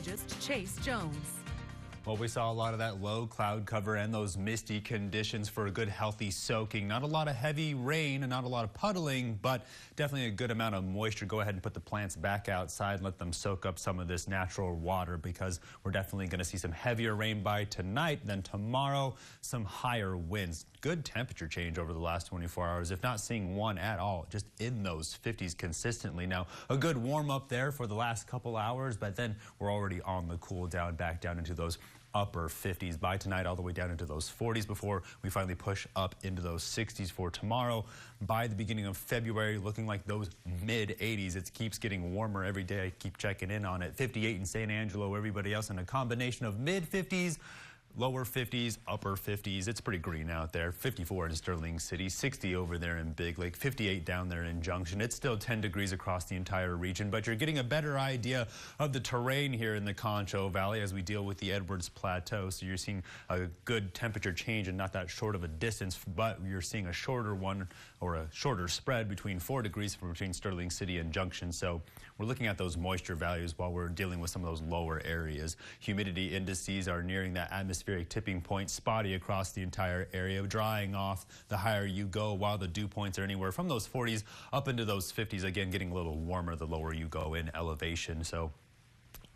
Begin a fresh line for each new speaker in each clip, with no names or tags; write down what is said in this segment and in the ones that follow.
meteorologist Chase Jones.
Well, we saw a lot of that low cloud cover and those misty conditions for a good healthy soaking. Not a lot of heavy rain and not a lot of puddling, but definitely a good amount of moisture. Go ahead and put the plants back outside and let them soak up some of this natural water, because we're definitely going to see some heavier rain by tonight. Then tomorrow, some higher winds. Good temperature change over the last 24 hours, if not seeing one at all, just in those 50s consistently. Now, a good warm up there for the last couple hours, but then we're already on the cool down, back down into those upper 50s by tonight, all the way down into those 40s before we finally push up into those 60s for tomorrow. By the beginning of February, looking like those mid 80s. It keeps getting warmer every day. I keep checking in on it. 58 in San Angelo, everybody else in a combination of mid 50s, lower 50s, upper 50s. It's pretty green out there. 54 in Sterling City, 60 over there in Big Lake, 58 down there in Junction. It's still 10 degrees across the entire region, but you're getting a better idea of the terrain here in the Concho Valley as we deal with the Edwards Plateau. So you're seeing a good temperature change and not that short of a distance, but you're seeing a shorter one, or a shorter spread between 4 degrees between Sterling City and Junction. So we're looking at those moisture values while we're dealing with some of those lower areas. Humidity indices are nearing that atmospheric tipping point, spotty across the entire area, drying off the higher you go, while the dew points are anywhere from those 40s up into those 50s, again getting a little warmer the lower you go in elevation. So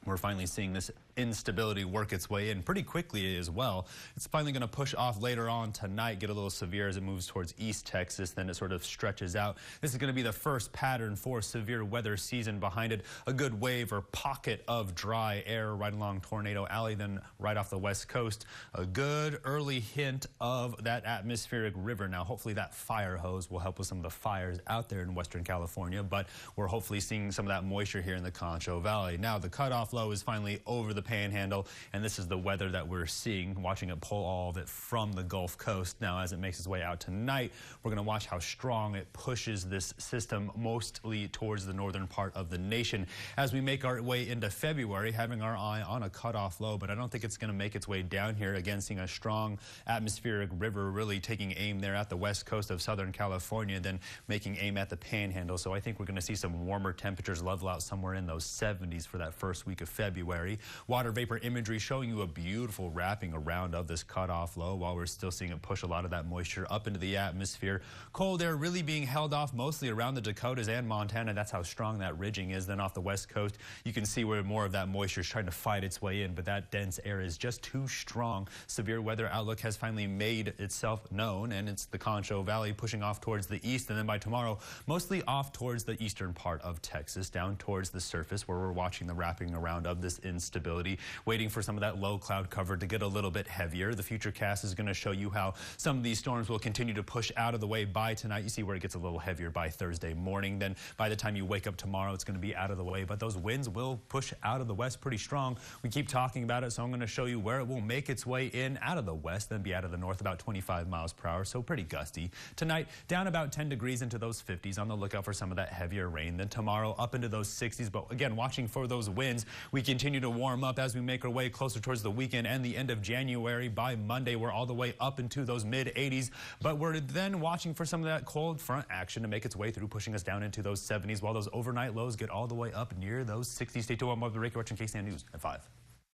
we're finally seeing this instability work its way in pretty quickly as well. It's finally going to push off later on tonight, get a little severe as it moves towards East Texas, then it sort of stretches out. This is going to be the first pattern for severe weather season. Behind it, a good wave or pocket of dry air right along Tornado Alley, then right off the west coast. A good early hint of that atmospheric river. Now, hopefully that fire hose will help with some of the fires out there in Western California, but we're hopefully seeing some of that moisture here in the Concho Valley. Now, the cutoff low is finally over the Panhandle, and this is the weather that we're seeing, watching it pull all of it from the Gulf Coast. Now, as it makes its way out tonight, we're going to watch how strong it pushes this system mostly towards the northern part of the nation. As we make our way into February, having our eye on a cutoff low, but I don't think it's going to make its way down here. Again, seeing a strong atmospheric river really taking aim there at the west coast of Southern California, then making aim at the Panhandle. So I think we're going to see some warmer temperatures level out somewhere in those 70s for that first week of February. Water vapor imagery showing you a beautiful wrapping around of this cutoff low while we're still seeing it push a lot of that moisture up into the atmosphere. Cold air really being held off mostly around the Dakotas and Montana. That's how strong that ridging is. Then off the west coast, you can see where more of that moisture is trying to fight its way in, but that dense air is just too strong. Severe weather outlook has finally made itself known, and it's the Concho Valley pushing off towards the east, and then by tomorrow, mostly off towards the eastern part of Texas, down towards the surface where we're watching the wrapping around of this instability, waiting for some of that low cloud cover to get a little bit heavier. The Futurecast is going to show you how some of these storms will continue to push out of the way by tonight. You see where it gets a little heavier by Thursday morning. Then by the time you wake up tomorrow, it's going to be out of the way, but those winds will push out of the west pretty strong. We keep talking about it, so I'm going to show you where it will make its way in out of the west, then be out of the north about 25 miles per hour, so pretty gusty. Tonight, down about 10 degrees into those 50s, on the lookout for some of that heavier rain. Then tomorrow, up into those 60s, but again, watching for those winds. We continue to warm up as we make our way closer towards the weekend and the end of January. By Monday, we're all the way up into those mid 80s, but we're then watching for some of that cold front action to make its way through, pushing us down into those 70s, while those overnight lows get all the way up near those 60s. Stay tuned. I'm Rick watching KSAN News at 5.